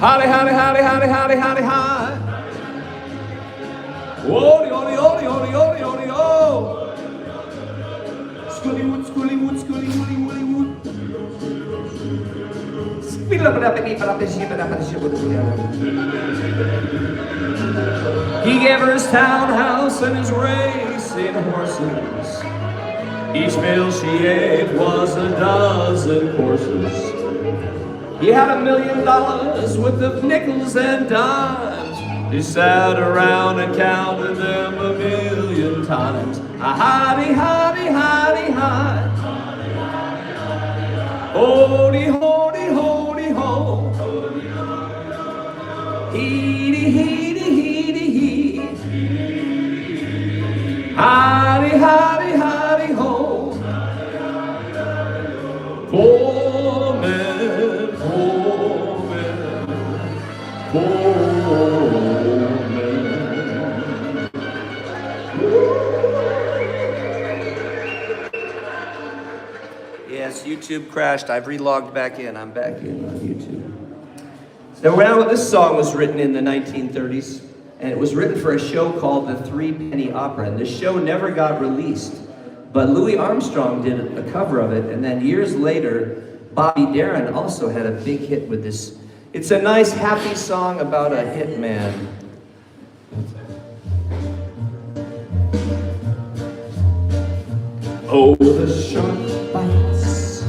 Howdy, howdy, howdy, howdy, howdy, howdy, hi. Woody, woody, woody, woody, woody, woody, oh. Schooly wood, schooly wood, schooly woody, woody wood. He gave her his townhouse and his racing horses. Each meal she ate was a dozen courses. He had $1 million worth of nickels and dimes. He sat around and counted them 1,000,000 times. A hidey, hidey, hidey, hide. Hody, hody, hody, ho. Heedy, heedy, heedy, hee. Hidey, hidey, hidey, ho. Poor man, poor man, poor man. Yes, YouTube crashed. I've relogged back in. I'm back in on YouTube. So now this song was written in the 1930s, and it was written for a show called the Three Penny Opera. And the show never got released, but Louis Armstrong did a cover of it, and then years later, Bobby Darin also had a big hit with this. It's a nice, happy song about a hitman. Oh, the shark bites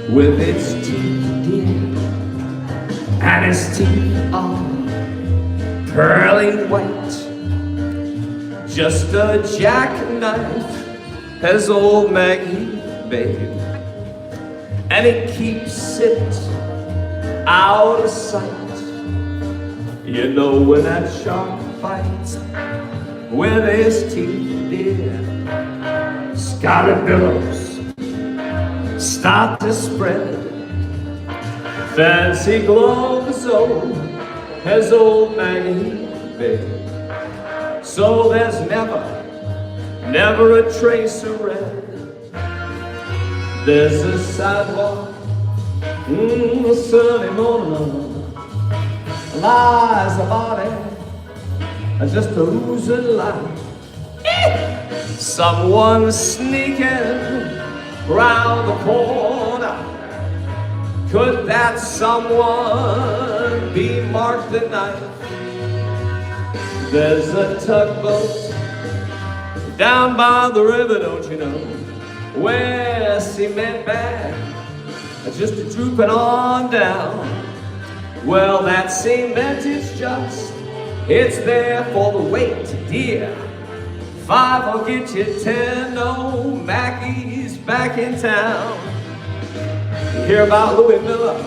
with its teeth, dear, and its teeth are pearly white. Just a jackknife has old Maggie, babe, and it keeps it out of sight. You know when that shark bites with his teeth, dear, scarlet billows start to spread. Fancy gloves on has old Maggie, babe. So there's never a trace of red. There's a sidewalk, a sunny morning, lies a body, just a oozing light. Someone sneaking round the corner. Could that someone be Mark the Knife? There's a tugboat down by the river, don't you know, where cement bag just a drooping on down. Well, that cement is just, it's there for the weight, dear. 5 will get you 10, no, Mackey's back in town. You hear about Louis Miller?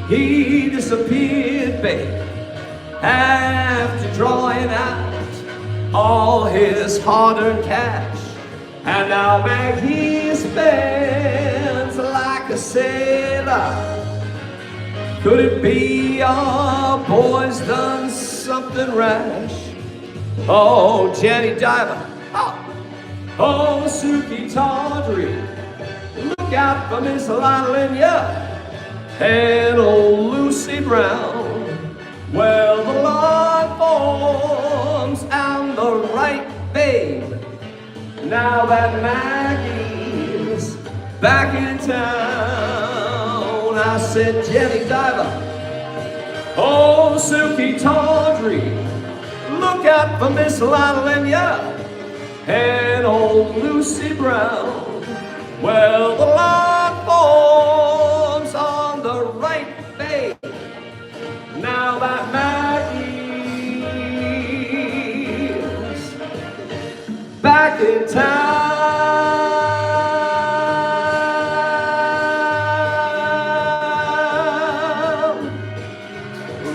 He disappeared, babe, after drawing out all his hard-earned cash. And now Maggie spends like a sailor. Could it be our boy's done something rash? Oh, Jenny Diver, oh, Suki Tawdry, look out for Miss Liliana and old Lucy Brown. Well, the line forms and the right, babe. Now that Maggie's back in town, I said, Jenny Diver, oh, Suki Tawdry, look out for Miss Liliana and old Lucy Brown. Well, the line forms on the right, babe. Now that Maggie's back in town.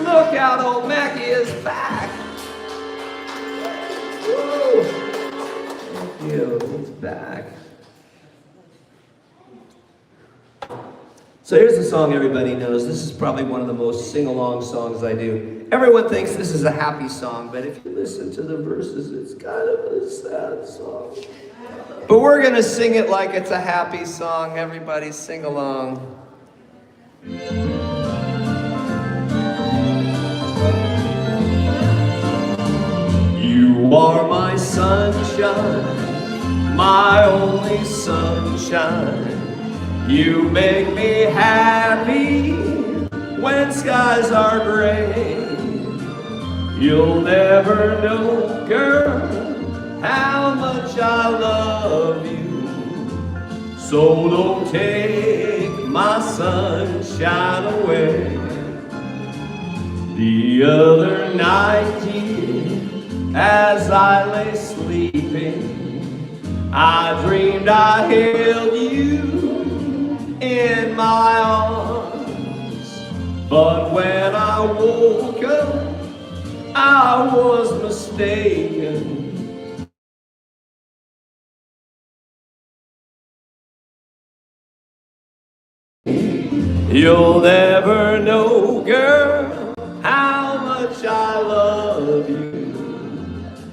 Look out, old Mackie is back. Woo. Thank you, he's back. So here's the song everybody knows. This is probably one of the most sing-along songs I do. Everyone thinks this is a happy song, but if you listen to the verses, it's kind of a sad song. But we're gonna sing it like it's a happy song. Everybody sing along. You are my sunshine, my only sunshine. You make me happy when skies are gray. You'll never know, girl, how much I love you. So don't take my sunshine away. The other night, dear, as I lay sleeping, I dreamed I held you in my arms. But when I woke up, I was mistaken. You'll never know, girl, how much I love you.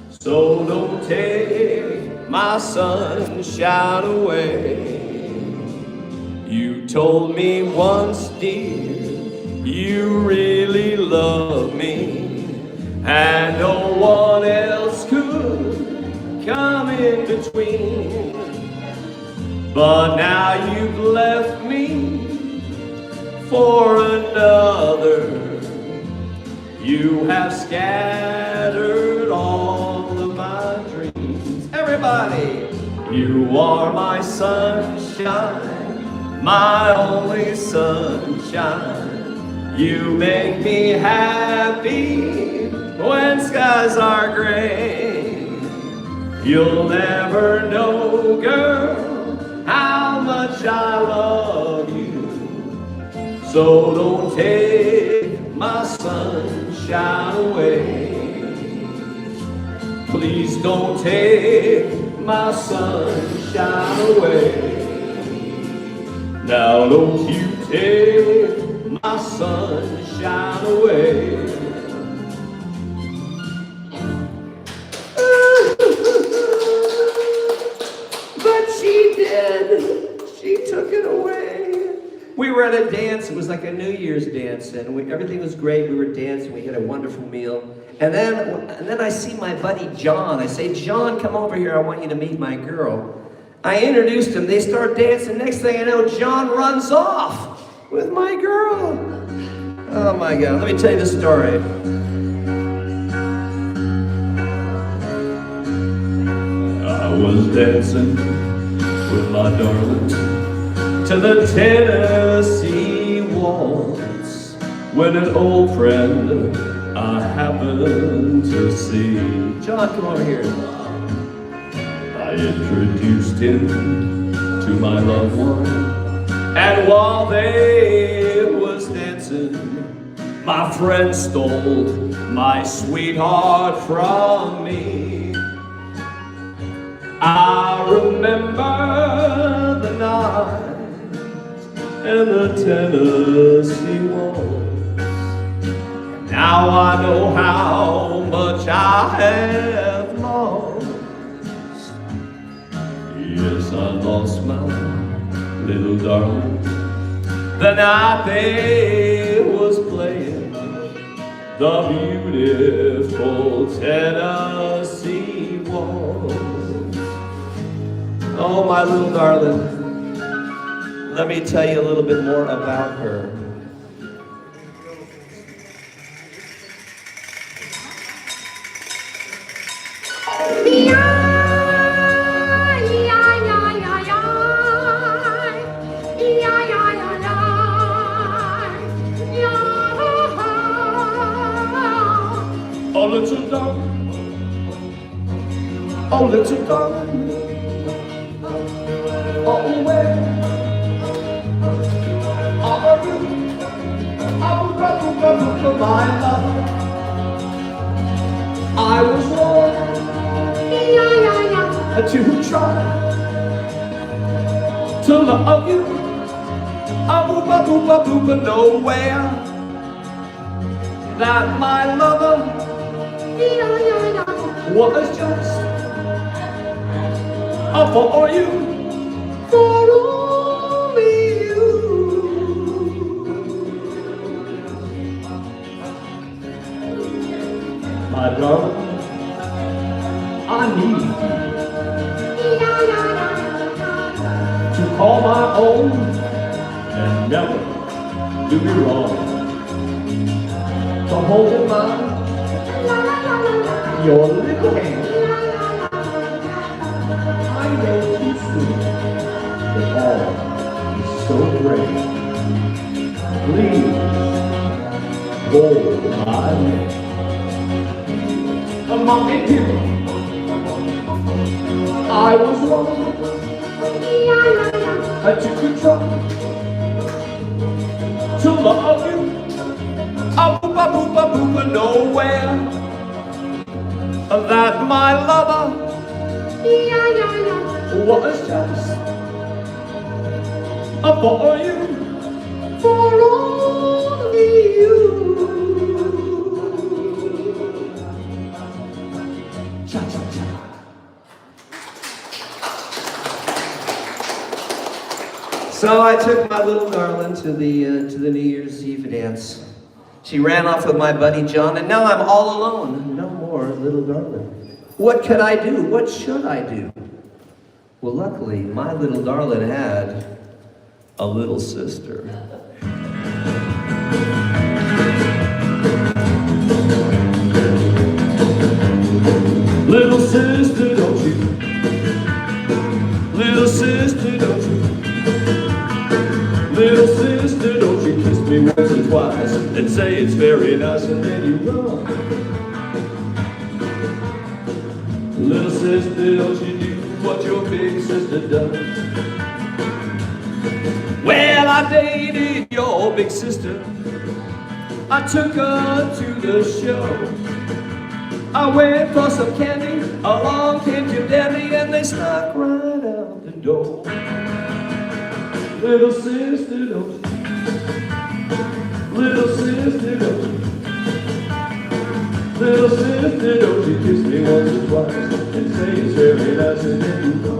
So don't take my sunshine away. You told me once, dear, you really love me, and no one else could come in between. But now you've left me for another. You have scattered all of my dreams. Everybody! You are my sunshine, my only sunshine. You make me happy when skies are gray. You'll never know, girl, how much I love you. So don't take my sunshine away. Please don't take my sunshine away. Now don't you take my sunshine away. But she did. She took it away. We were at a dance. It was like a New Year's dance, and everything was great. We were dancing. We had a wonderful meal. And then I see my buddy John. I say, John, come over here. I want you to meet my girl. I introduced him. They start dancing. Next thing I know, John runs off with my girl. Oh my God. Let me tell you the story. I was dancing with my darling to the Tennessee Waltz when an old friend I happened to see. John, come over here. I introduced him to my loved one, and while they was dancing, my friend stole my sweetheart from me. I remember the night and the Tennessee Waltz. Now I know how much I have lost. Yes, I lost my little darling the night they was playing the beautiful Tennessee Waltz. Oh, my little darling, let me tell you a little bit more about her. Oh, little darling, oh, little darling, oh, where are you? Oh, my love, I was born to try to love you. But nowhere that my lover was just for you, for only you. My darling, I need to call my own and never do me wrong. To hold in mind your little hand. I know too soon that all is so great. Please hold my hand. Among the people, I was wrong. I took control to love you. A boopa boopa boopa nowhere that my lover was just for you, for only you. Cha cha cha. So I took my little darling to the New Year's Eve dance. She ran off with my buddy John, and now I'm all alone. No more little darling. What could I do? What should I do? Well, luckily, my little darling had a little sister. Little sister, don't you? Little sister, don't you? Little sister, don't you kiss me once or twice and say it's very nice and then you run. Little sister, don't you do what your big sister does? Well, I dated your big sister. I took her to the show. I went for some candy, along came Jim Debbie, and they snuck right out the door. Little sister, don't you? Little sister, don't you? Little sister, don't you kiss me once or twice and say it's very nice and then you go.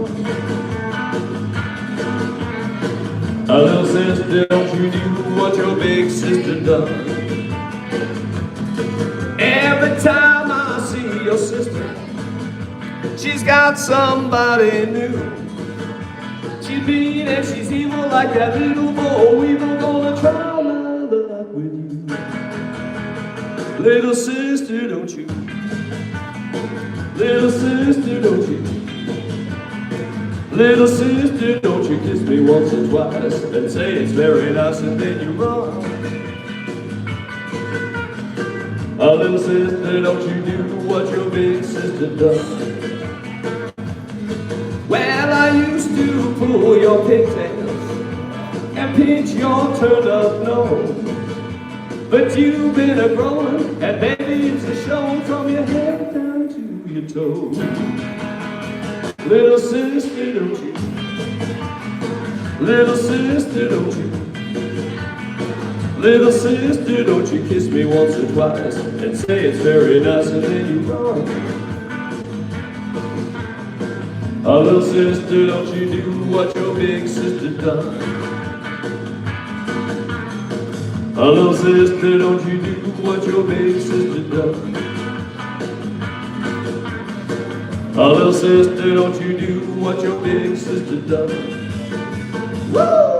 A little sister, don't you do what your big sister does? Every time I see your sister, she's got somebody new. She's mean and she's evil like that little boy weevil. Gonna try my luck with you. Little sister, don't you? Little sister, don't you? Little sister, don't you kiss me once or twice and say it's very nice and then you run. A little sister, don't you do what your big sister does? Well, I used to pull your pigtails and pinch your turned up nose, but you've been a growing, and baby it's a showing from your head down to your toes. Little sister, don't you? Little sister, don't you? Little sister, don't you kiss me once or twice and say it's very nice and then you run. A little sister, don't you do what your big sister does? A little sister, don't you do what your big sister does? A little sister, don't you do what your big sister does? Woo!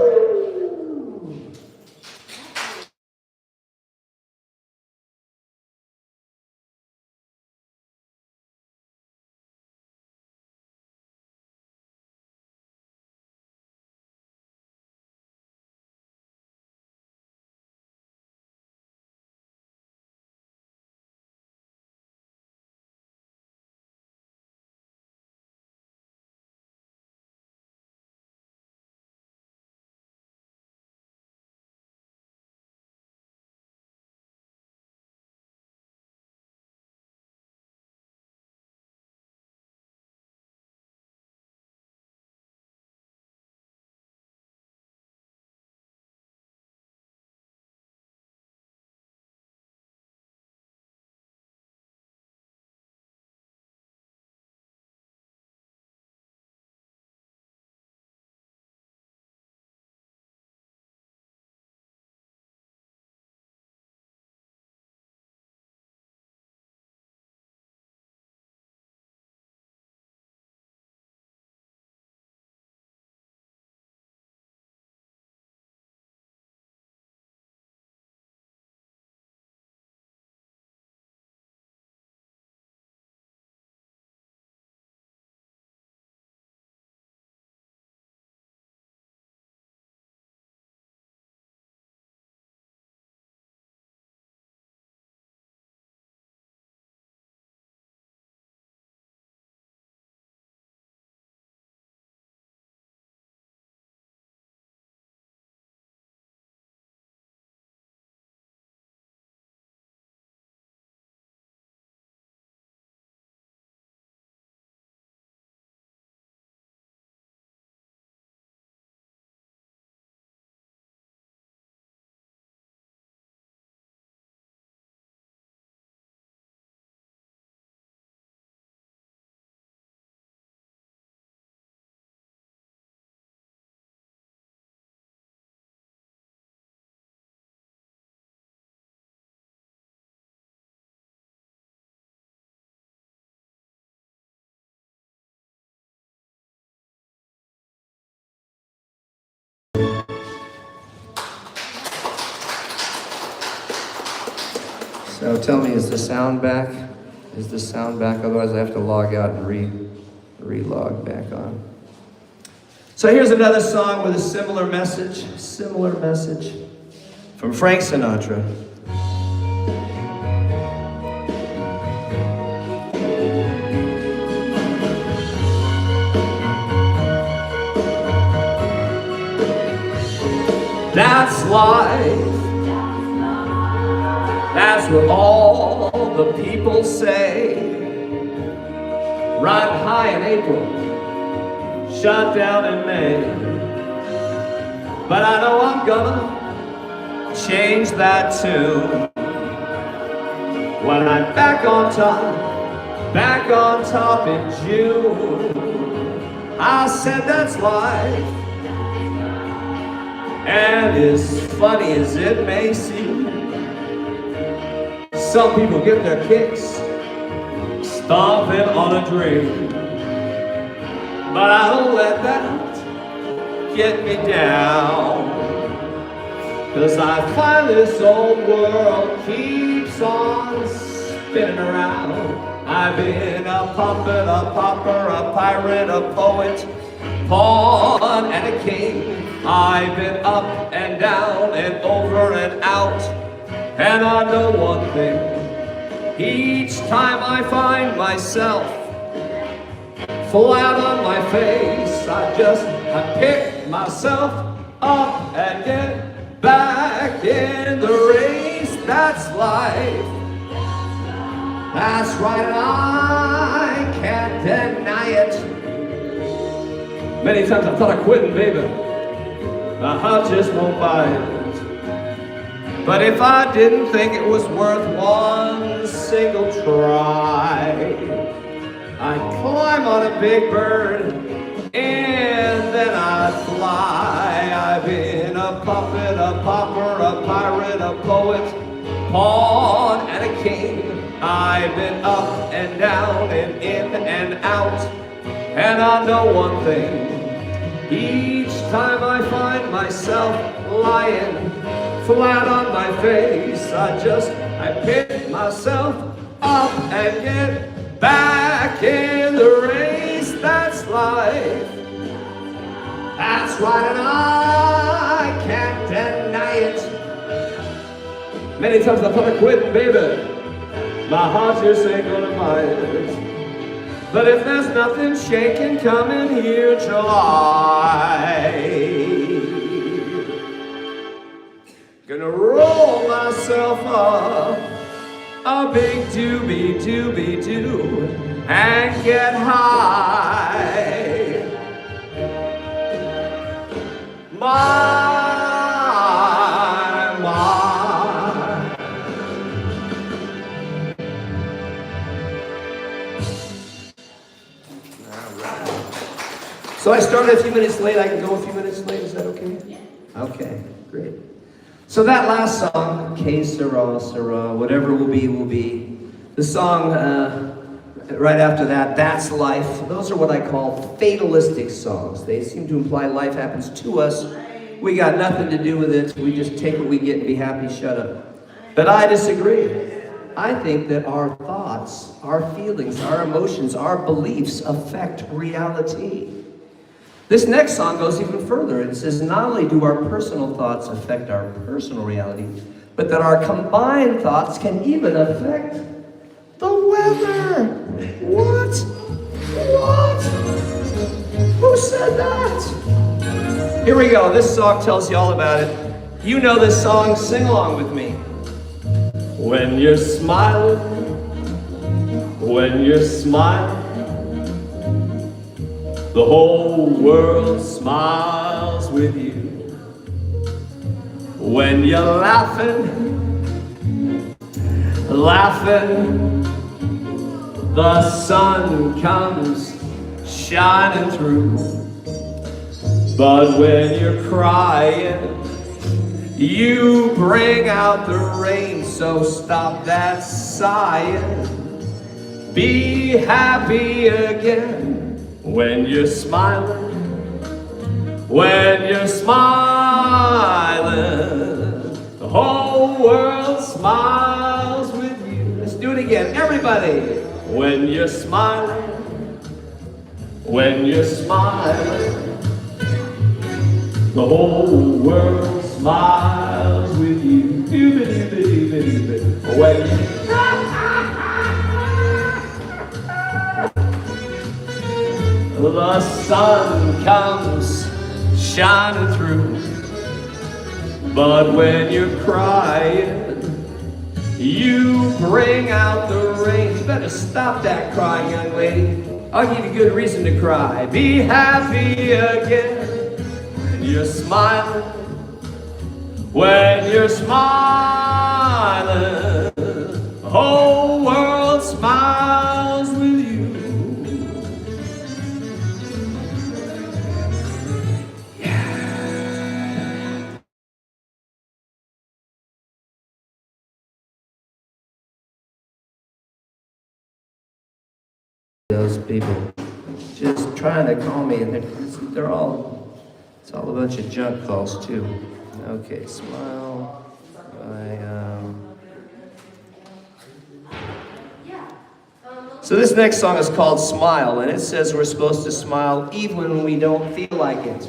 So tell me, is the sound back? Is the sound back? Otherwise I have to log out and re-log back on. So here's another song with a similar message from Frank Sinatra. That's life. That's what all the people say. Ride high in April, shut down in May. But I know I'm gonna change that tune. When I'm back on top in June. I said that's life. And as funny as it may seem, some people get their kicks stomping on a dream. But I don't let that get me down, 'cause I find this old world keeps on spinning around. I've been a puppet, a pauper, a pirate, a poet, pawn and a king. I've been up and down and over and out, and I know one thing. Each time I find myself flat on my face, I pick myself up and get back in the race. That's life. That's right, and I can't deny it. Many times I thought of quitting, baby. My heart just won't buy it. But if I didn't think it was worth one single try, I'd climb on a big bird and then I'd fly. I've been a puppet, a pauper, a pirate, a poet, pawn and a king. I've been up and down and in and out, and I know one thing. Each time I find myself lying flat on my face, I pick myself up and get back in the race. That's life. That's right, and I can't deny it. Many times I thought of quitting, baby. My heart just ain't gonna buy it. But if there's nothing shaking coming here July, gonna roll myself up a big doobie-doo and get high. My. So I started a few minutes late. I can go a few minutes late. Is that okay? Yeah. Okay, great. So that last song, Que Sera, Sera, whatever will be, will be. The song right after that, That's Life. Those are what I call fatalistic songs. They seem to imply life happens to us. We got nothing to do with it. We just take what we get and be happy, shut up. But I disagree. I think that our thoughts, our feelings, our emotions, our beliefs affect reality. This next song goes even further. It says not only do our personal thoughts affect our personal reality, but that our combined thoughts can even affect the weather. What? What? Who said that? Here we go. This song tells you all about it. You know this song. Sing along with me. When you're smiling, the whole world smiles with you. When you're laughing, the sun comes shining through. But when you're crying, you bring out the rain, so stop that sighing. Be happy again. When you're smiling, When you're smiling, the whole world smiles with you. Let's do it again, everybody. When you're smiling, when you're smiling, the whole world smiles with you. When the sun comes shining through, but when you're crying, you bring out the rain. You better stop that crying, young lady. I'll give you good reason to cry. Be happy again. When you're smiling, when you're smiling, the whole world smiles with you. Those people just trying to call me, and they're all, it's all a bunch of junk calls too. Okay, smile. So this next song is called Smile, and it says we're supposed to smile even when we don't feel like it.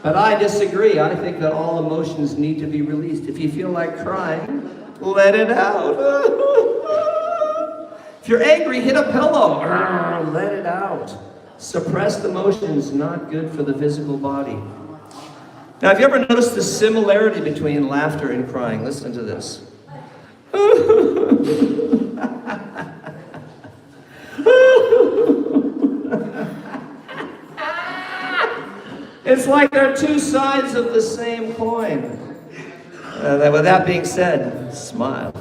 But I disagree. I think that all emotions need to be released. If you feel like crying, let it out. If you're angry, hit a pillow. Let it out. Suppressed emotions, not good for the physical body. Now, have you ever noticed the similarity between laughter and crying? Listen to this. It's like they're two sides of the same coin. With that being said, smile.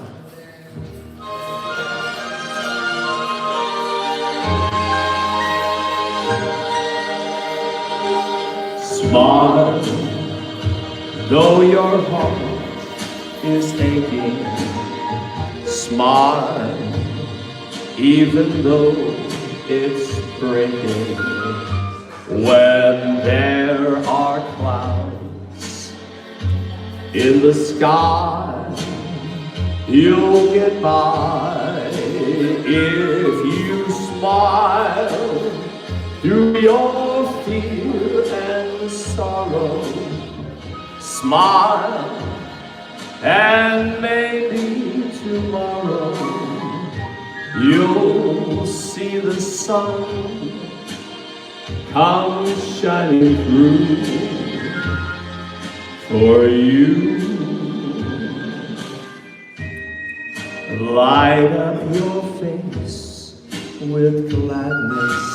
Smile, though your heart is aching. Smile, even though it's breaking. When there are clouds in the sky, you'll get by if you smile through your fear and sorrow. Smile, and maybe tomorrow you'll see the sun come shining through for you. Light up your face with gladness.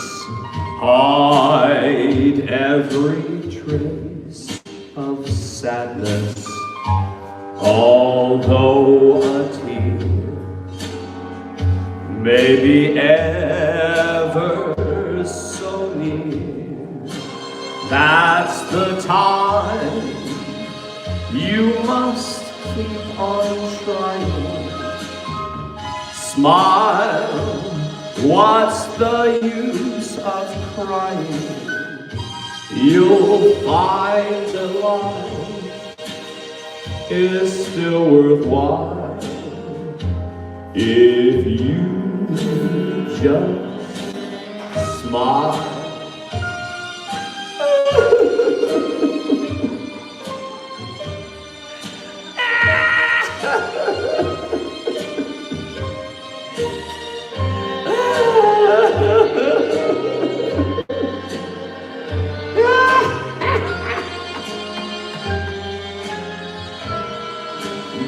Hide every trace of sadness. Although a tear may be ever so near, that's the time you must keep on trying. Smile, what's the use of crying? You'll find that life is still worthwhile if you just smile.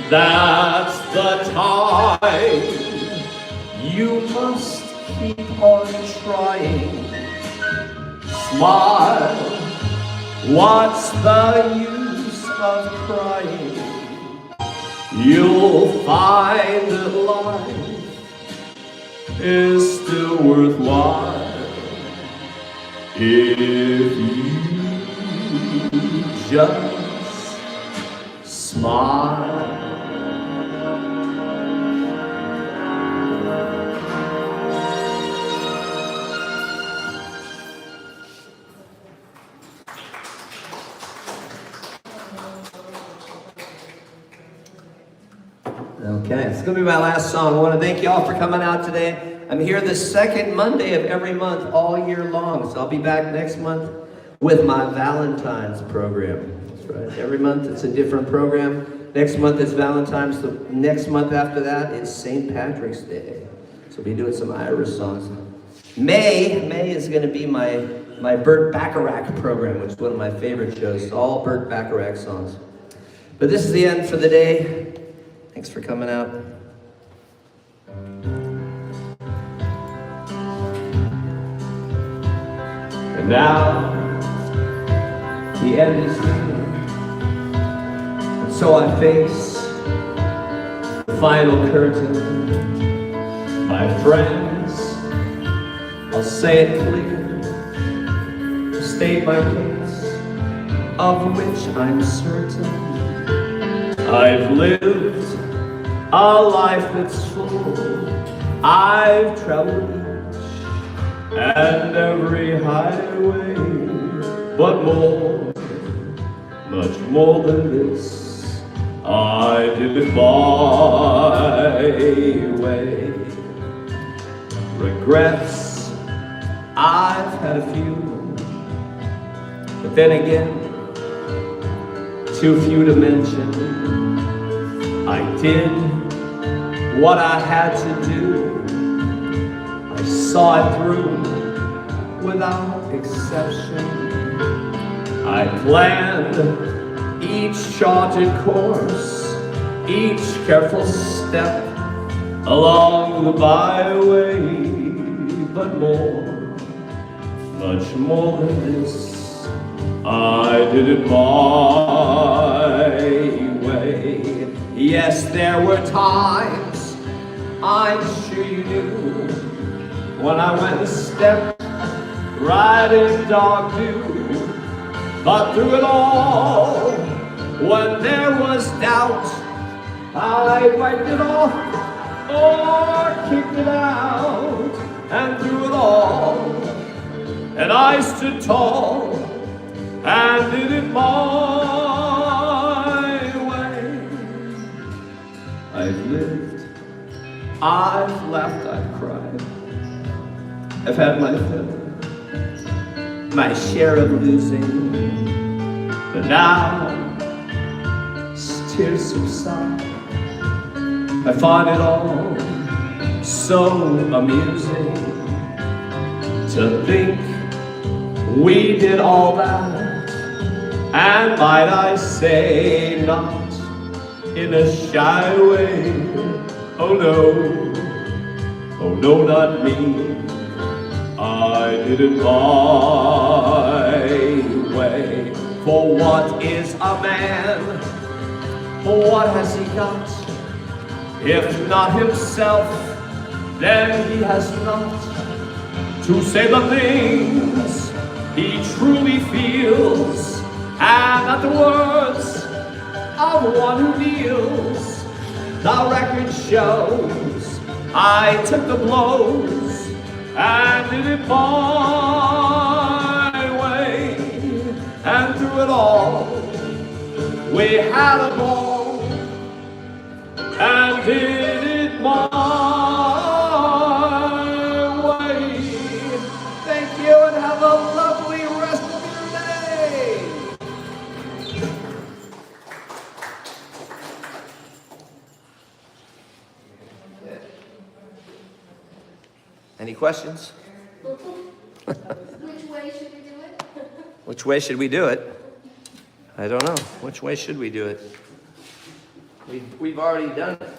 That's the time you must keep on trying. Smile, what's the use of crying? You'll find that life is still worthwhile if you just smile. it's gonna be my last song. I wanna thank you all for coming out today. I'm here the second Monday of every month all year long. So I'll be back next month with my Valentine's program. That's right, every month it's a different program. Next month is Valentine's, the next month after that is St. Patrick's Day. So we'll be doing some Irish songs. May is gonna be my Burt Bacharach program, which is one of my favorite shows. All Burt Bacharach songs. But this is the end for the day. Thanks for coming out. And now, the end is here. And so I face the final curtain. My friends, I'll say it clear, to state my case, of which I'm certain. I've lived a life that's full. I've traveled each and every highway, but more, much more than this, I did it my way. Regrets, I've had a few, but then again, too few to mention. I did what I had to do. I saw it through without exception. I planned each charted course, each careful step along the byway, but more, much more than this, I did it my way. Yes, there were times, I'm sure you knew, when I went a step right in dark dew. But through it all, when there was doubt, I wiped it off or kicked it out. And through it all, and I stood tall and did it my way. I've lived, I've laughed, I've cried, I've had my fill, my share of losing, but now, as tears subside, I find it all so amusing to think we did all that, and might I say, not in a shy way. Oh no, not me. I did it my way. For what is a man? For what has he got? If not himself, then he has not to say the things he truly feels, and not the words of one who kneels. The record shows I took the blows and did it my way, and through it all we had a ball and did it my way. Thank you and have a lovely rest of your day. Any questions? Which way should we do it? Which way should we do it? I don't know. Which way should we do it? We've already done it.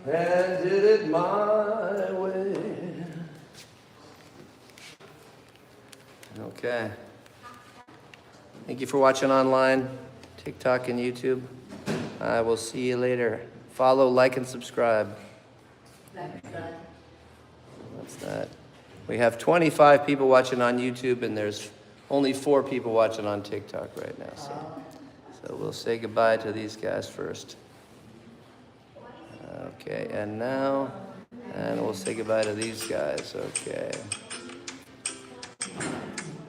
And did it my way. Okay. Thank you for watching online, TikTok and YouTube. I will see you later. Follow, like, and subscribe. What's that? We have 25 people watching on YouTube, and there's only 4 people watching on TikTok right now. So we'll say goodbye to these guys first. Okay, and now, and we'll say goodbye to these guys. Okay.